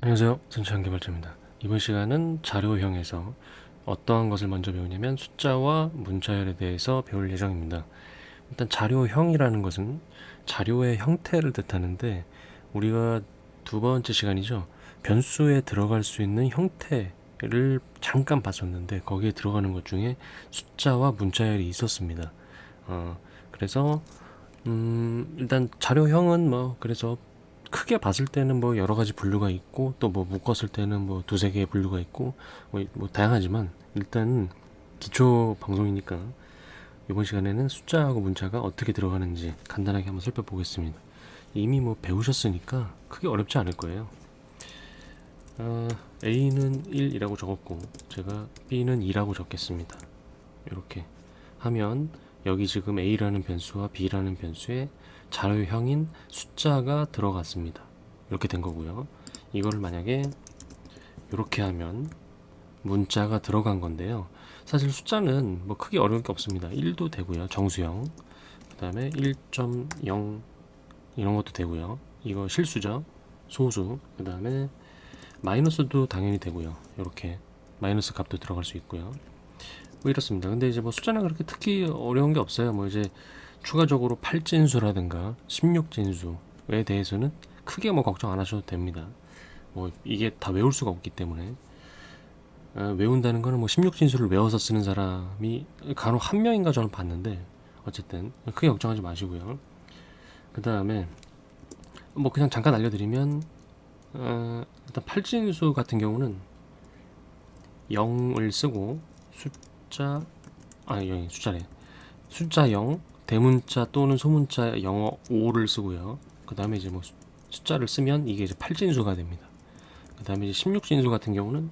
안녕하세요. 전창개발자입니다. 이번 시간은 자료형에서 어떠한 것을 먼저 배우냐면 숫자와 문자열에 대해서 배울 예정입니다. 일단 자료형이라는 것은 자료의 형태를 뜻하는데 우리가 두 번째 시간이죠. 변수에 들어갈 수 있는 형태를 잠깐 봤었는데 거기에 들어가는 것 중에 숫자와 문자열이 있었습니다. 그래서 일단 자료형은 그래서 크게 봤을 때는 여러 가지 분류가 있고 또 묶었을 때는 두세 개의 분류가 있고 다양하지만 일단 기초 방송이니까 이번 시간에는 숫자하고 문자가 어떻게 들어가는지 간단하게 한번 살펴보겠습니다. 이미 배우셨으니까 크게 어렵지 않을 거예요. A는 1이라고 적었고 제가 B는 2라고 적겠습니다. 이렇게 하면 여기 지금 A라는 변수와 B라는 변수에 자료형인 숫자가 들어갔습니다. 이렇게 된 거고요. 이거를 만약에 이렇게 하면 문자가 들어간 건데요. 사실 숫자는 크게 어려울 게 없습니다. 1도 되고요. 정수형. 그 다음에 1.0 이런 것도 되고요. 이거 실수죠. 소수. 그 다음에 마이너스도 당연히 되고요. 이렇게 마이너스 값도 들어갈 수 있고요. 이렇습니다. 근데 이제 숫자는 그렇게 특히 어려운 게 없어요. 이제 추가적으로 8진수라든가 16진수에 대해서는 크게 걱정 안 하셔도 됩니다. 이게 다 외울 수가 없기 때문에 외운다는 거는 16진수를 외워서 쓰는 사람이 간혹 한 명인가 저는 봤는데 어쨌든 크게 걱정하지 마시고요. 그 다음에 그냥 잠깐 알려드리면 일단 8진수 같은 경우는 0을 쓰고 숫자래. 숫자 0, 대문자 또는 소문자 영어 5를 쓰고요. 그 다음에 이제 숫자를 쓰면 이게 이제 8진수가 됩니다. 그 다음에 이제 16진수 같은 경우는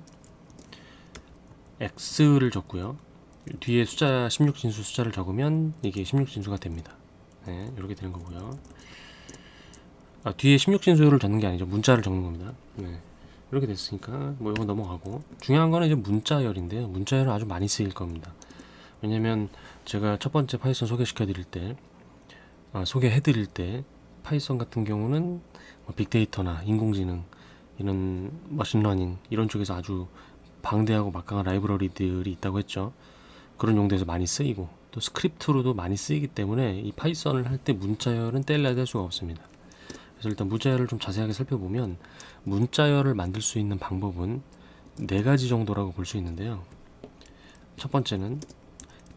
X를 적고요. 뒤에 16진수 숫자를 적으면 이게 16진수가 됩니다. 네, 이렇게 되는 거고요. 뒤에 16진수를 적는 게 아니죠. 문자를 적는 겁니다. 네, 이렇게 됐으니까 이건 넘어가고 중요한 거는 이제 문자열인데요. 문자열은 아주 많이 쓰일 겁니다. 왜냐면 제가 첫 번째 파이썬 소개해드릴 때 파이썬 같은 경우는 빅데이터나 인공지능 이런 머신러닝 이런 쪽에서 아주 방대하고 막강한 라이브러리들이 있다고 했죠. 그런 용도에서 많이 쓰이고 또 스크립트로도 많이 쓰이기 때문에 이 파이썬을 할 때 문자열은 뗄래야 뗄 수가 없습니다. 그래서 일단 문자열을 좀 자세하게 살펴보면 문자열을 만들 수 있는 방법은 네 가지 정도라고 볼 수 있는데요. 첫 번째는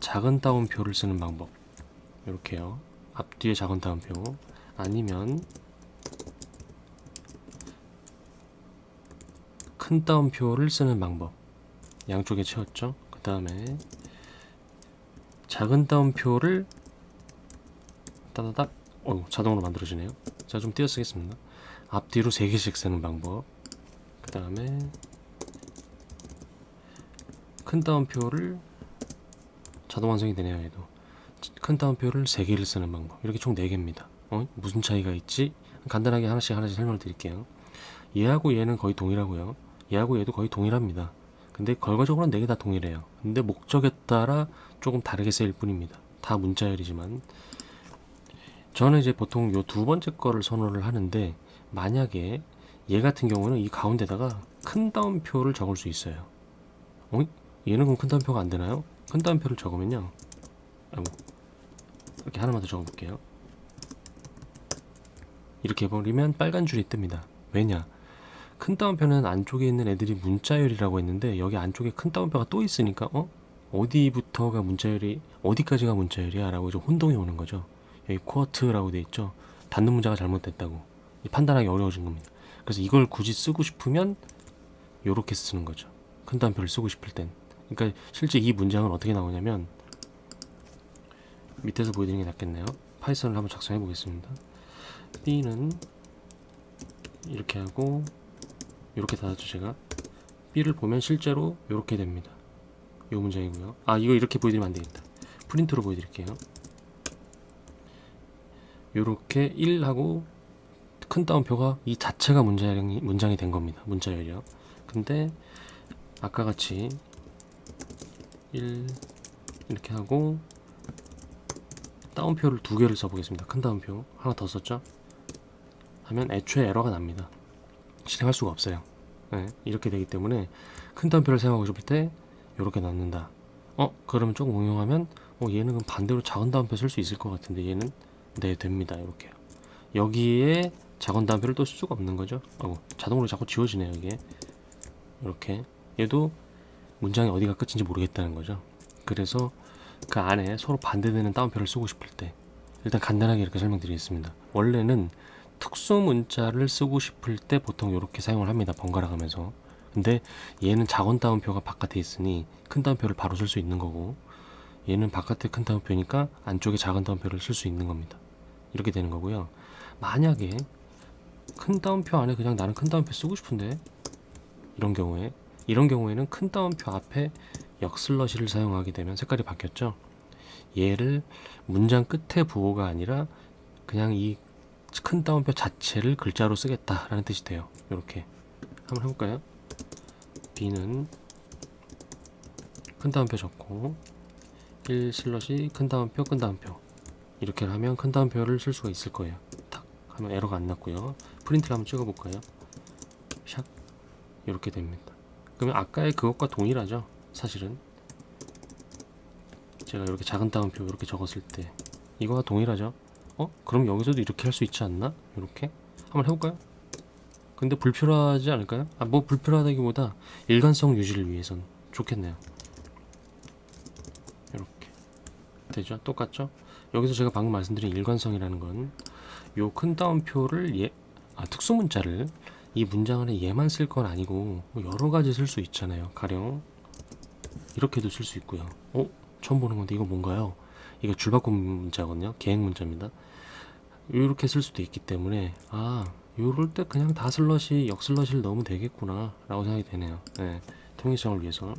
작은 따옴표를 쓰는 방법. 이렇게요. 앞뒤에 작은 따옴표. 아니면 큰 따옴표를 쓰는 방법. 양쪽에 채웠죠. 그 다음에 작은 따옴표를 따다닥 자동으로 만들어지네요. 자, 좀 띄어쓰겠습니다. 앞뒤로 3개씩 쓰는 방법. 그 다음에 큰 따옴표를 자동 완성이 되네요. 얘도 큰 따옴표를 3개를 쓰는 방법. 이렇게 총 4개입니다. 무슨 차이가 있지? 간단하게 하나씩 설명을 드릴게요. 얘하고 얘는 거의 동일하고요. 얘하고 얘도 거의 동일합니다. 근데 결과적으로는 4개 다 동일해요. 근데 목적에 따라 조금 다르게 쓰일 뿐입니다. 다 문자열이지만 저는 이제 보통 요 두 번째 거를 선호를 하는데 만약에 얘 같은 경우는 이 가운데다가 큰 따옴표를 적을 수 있어요. 얘는 그럼 큰 따옴표가 안 되나요? 큰 따옴표를 적으면요. 이렇게 하나만 더 적어볼게요. 이렇게 해버리면 빨간 줄이 뜹니다. 왜냐? 큰 따옴표는 안쪽에 있는 애들이 문자열이라고 했는데 여기 안쪽에 큰 따옴표가 또 있으니까 어디부터가 문자열이 어디까지가 문자열이야 라고 좀 혼동이 오는 거죠. 여기 쿼트라고 돼 있죠. 닫는 문자가 잘못됐다고 판단하기 어려워진 겁니다. 그래서 이걸 굳이 쓰고 싶으면 요렇게 쓰는 거죠. 큰 따옴표를 쓰고 싶을 땐. 그러니까 실제 이 문장은 어떻게 나오냐면 밑에서 보여드리는 게 낫겠네요. 파이썬을 한번 작성해 보겠습니다. B는 이렇게 하고 이렇게 닫았죠. 제가 B를 보면 실제로 이렇게 됩니다. 이 문장이고요. 이거 이렇게 보여드리면 안 되겠다. 프린트로 보여드릴게요. 이렇게 1하고 큰 따옴표가 이 자체가 문장이 된 겁니다. 문자열이요. 근데 아까 같이 1 이렇게 하고 따옴표를 2개를 써보겠습니다. 큰 따옴표 하나 더 썼죠? 하면 애초에 에러가 납니다. 실행할 수가 없어요. 네, 이렇게 되기 때문에 큰 따옴표를 사용하고 싶을 때 이렇게 넣는다. 그러면 조금 응용하면 얘는 그럼 반대로 작은 따옴표 쓸 수 있을 것 같은데 얘는 네, 됩니다. 이렇게 여기에 작은 따옴표를 또 쓸 수가 없는 거죠. 자동으로 자꾸 지워지네요 이게. 이렇게 얘도 문장이 어디가 끝인지 모르겠다는 거죠. 그래서 그 안에 서로 반대되는 따옴표를 쓰고 싶을 때 일단 간단하게 이렇게 설명드리겠습니다. 원래는 특수 문자를 쓰고 싶을 때 보통 이렇게 사용을 합니다. 번갈아 가면서. 근데 얘는 작은 따옴표가 바깥에 있으니 큰 따옴표를 바로 쓸 수 있는 거고, 얘는 바깥에 큰 따옴표니까 안쪽에 작은 따옴표를 쓸 수 있는 겁니다. 이렇게 되는 거고요. 만약에 큰 따옴표 안에 그냥 나는 큰 따옴표 쓰고 싶은데 이런 경우에는 큰 따옴표 앞에 역슬러시를 사용하게 되면 색깔이 바뀌었죠. 얘를 문장 끝에 부호가 아니라 그냥 이 큰 따옴표 자체를 글자로 쓰겠다라는 뜻이 돼요. 이렇게 한번 해볼까요? B는 큰 따옴표 적고 1 슬러시 큰 따옴표 큰 따옴표 이렇게 하면 큰 따옴표를 쓸 수가 있을 거예요. 탁 하면 에러가 안 났고요. 프린트를 한번 찍어볼까요? 샥 이렇게 됩니다. 그러면 아까의 그것과 동일하죠. 사실은 제가 이렇게 작은 따옴표 이렇게 적었을 때 이거와 동일하죠. 그럼 여기서도 이렇게 할 수 있지 않나? 이렇게 한번 해볼까요? 근데 불필요하지 않을까요? 뭐 불필요하다기보다 일관성 유지를 위해선 좋겠네요. 이렇게 되죠? 똑같죠? 여기서 제가 방금 말씀드린 일관성이라는 건 요 큰 따옴표를 특수 문자를 이 문장 안에 얘만 쓸 건 아니고 뭐 여러 가지 쓸 수 있잖아요. 가령 이렇게도 쓸 수 있고요. 처음 보는 건데 이거 뭔가요? 이거 줄바꿈 문자거든요. 계획 문자입니다. 이렇게 쓸 수도 있기 때문에 요럴 때 그냥 다 슬러시 역슬러시를 넣으면 되겠구나 라고 생각이 되네요. 네, 통일성을 위해서.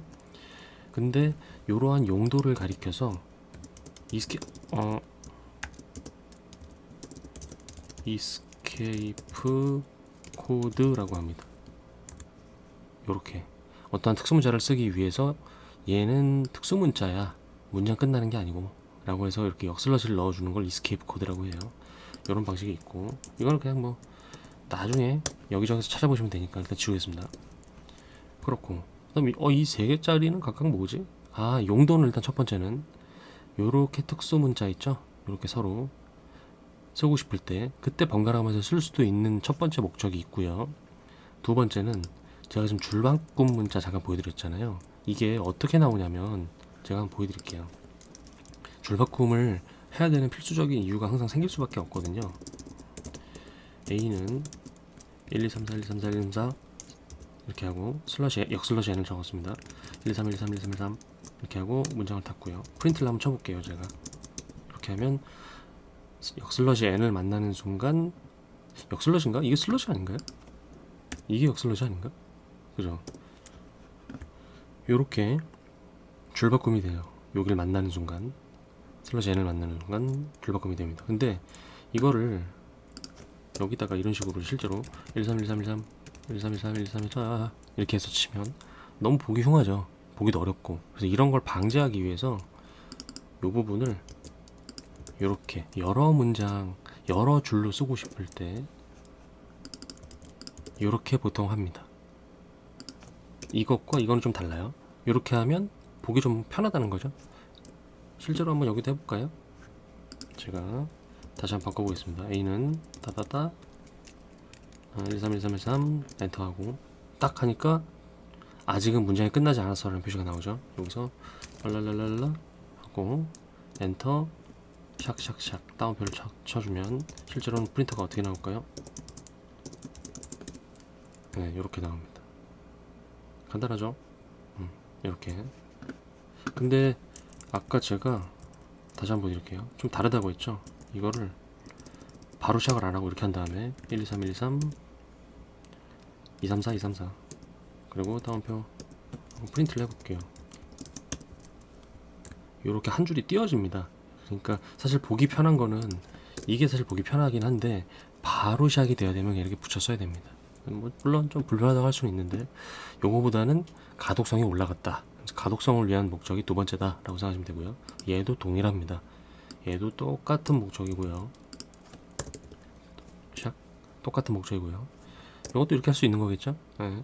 근데 이러한 용도를 가리켜서 이스케이프 코드라고 합니다. 요렇게 어떠한 특수문자를 쓰기 위해서 얘는 특수문자야, 문장 끝나는 게 아니고 라고 해서 이렇게 역슬러시를 넣어주는 걸 이스케이프 코드라고 해요. 이런 방식이 있고, 이거는 그냥 뭐 나중에 여기저기서 찾아보시면 되니까 일단 지우겠습니다. 그렇고 그다음 이 세 개짜리는 각각 뭐지? 용도는 일단 첫 번째는 요렇게 특수 문자 있죠? 요렇게 서로 쓰고 싶을 때 그때 번갈아가면서 쓸 수도 있는 첫 번째 목적이 있고요. 두 번째는 제가 지금 줄바꿈 문자 잠깐 보여드렸잖아요. 이게 어떻게 나오냐면 제가 한번 보여드릴게요. 줄바꿈을 해야 되는 필수적인 이유가 항상 생길 수밖에 없거든요. A는 1, 2, 3, 4, 1, 2, 3, 4, 1, 2, 3, 4 이렇게 하고 역슬러시 n을 적었습니다. 1, 2, 3, 1, 2, 3, 1, 2, 3, 1, 3 이렇게 하고 문장을 닫고요. 프린트를 한번 쳐볼게요. 제가 이렇게 하면 역슬러시 n을 만나는 순간 역슬러시인가? 이게 슬러시 아닌가요? 이게 역슬러시 아닌가? 그죠? 요렇게 줄바꿈이 돼요. 여기를 만나는 순간 슬러시 n을 만나는 순간 줄바꿈이 됩니다. 근데 이거를 여기다가 이런 식으로 실제로 131313 1313 1314 이렇게 해서 치면 너무 보기 흉하죠. 보기도 어렵고. 그래서 이런 걸 방지하기 위해서 이 부분을 이렇게 여러 문장 여러 줄로 쓰고 싶을 때 이렇게 보통 합니다. 이것과 이거는 좀 달라요. 이렇게 하면 보기 좀 편하다는 거죠. 실제로 한번 여기도 해볼까요? 제가 다시 한번 바꿔보겠습니다. A는 따다다 131313 엔터하고 딱 하니까 아직은 문장이 끝나지 않았어 라는 표시가 나오죠. 여기서 랄랄랄랄라 하고 엔터 샥샥샥 다운표를 쳐주면 실제로는 프린터가 어떻게 나올까요? 네, 이렇게 나옵니다. 간단하죠? 이렇게. 근데 아까 제가 다시 한번 보여드릴게요. 좀 다르다고 했죠? 이거를 바로 시작을 안하고 이렇게 한 다음에 1, 2, 3, 1, 2, 3 2, 3, 4, 2, 3, 4 그리고 다운표 프린트를 해볼게요. 이렇게 한 줄이 띄어집니다. 그러니까 사실 보기 편한 거는 이게 사실 보기 편하긴 한데 바로 시작이 돼야 되면 이렇게 붙여 써야 됩니다. 물론 좀 불편하다고 할 수는 있는데 요거보다는 가독성이 올라갔다. 가독성을 위한 목적이 두 번째다 라고 생각하시면 되고요. 얘도 동일합니다. 얘도 똑같은 목적이고요. 샥 똑같은 목적이고요. 이것도 이렇게 할 수 있는 거겠죠? 네.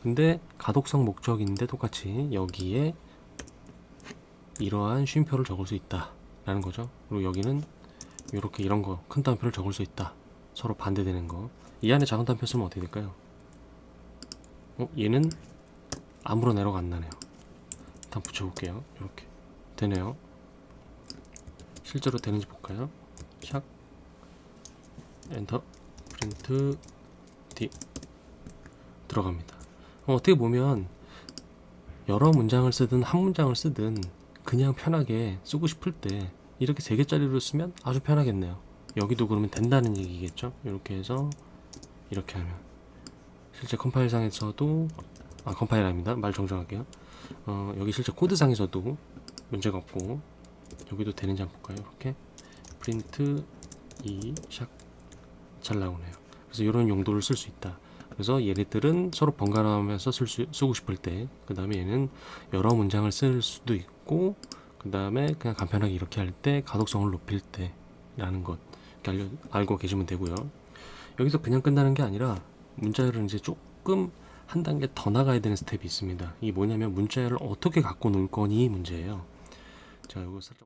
근데 가독성 목적인데 똑같이 여기에 이러한 쉼표를 적을 수 있다 라는 거죠. 그리고 여기는 이렇게 이런 거 큰 따옴표를 적을 수 있다. 서로 반대되는 거. 이 안에 작은 따옴표 쓰면 어떻게 될까요? 얘는 아무런 에러가 안 나네요. 일단 붙여볼게요. 이렇게 되네요. 실제로 되는지 볼까요? 샥 엔터 프린트 D 들어갑니다. 어떻게 보면 여러 문장을 쓰든 한 문장을 쓰든 그냥 편하게 쓰고 싶을 때 이렇게 3개짜리로 쓰면 아주 편하겠네요. 여기도 그러면 된다는 얘기겠죠. 이렇게 해서 이렇게 하면 실제 컴파일상에서도 컴파일 아닙니다. 말 정정할게요. 여기 실제 코드상에서도 문제가 없고 여기도 되는지 한번 볼까요? 이렇게 프린트 샥 잘 나오네요. 그래서 이런 용도를 쓸 수 있다. 그래서 얘네들은 서로 번갈아가면서 쓰고 싶을 때, 그 다음에 얘는 여러 문장을 쓸 수도 있고, 그 다음에 그냥 간편하게 이렇게 할 때 가독성을 높일 때 라는 것 이렇게 알고 계시면 되고요. 여기서 그냥 끝나는 게 아니라 문자열을 이제 조금 한 단계 더 나가야 되는 스텝이 있습니다. 이게 뭐냐면 문자열을 어떻게 갖고 놀 거니 문제예요. 자, 이거 살짝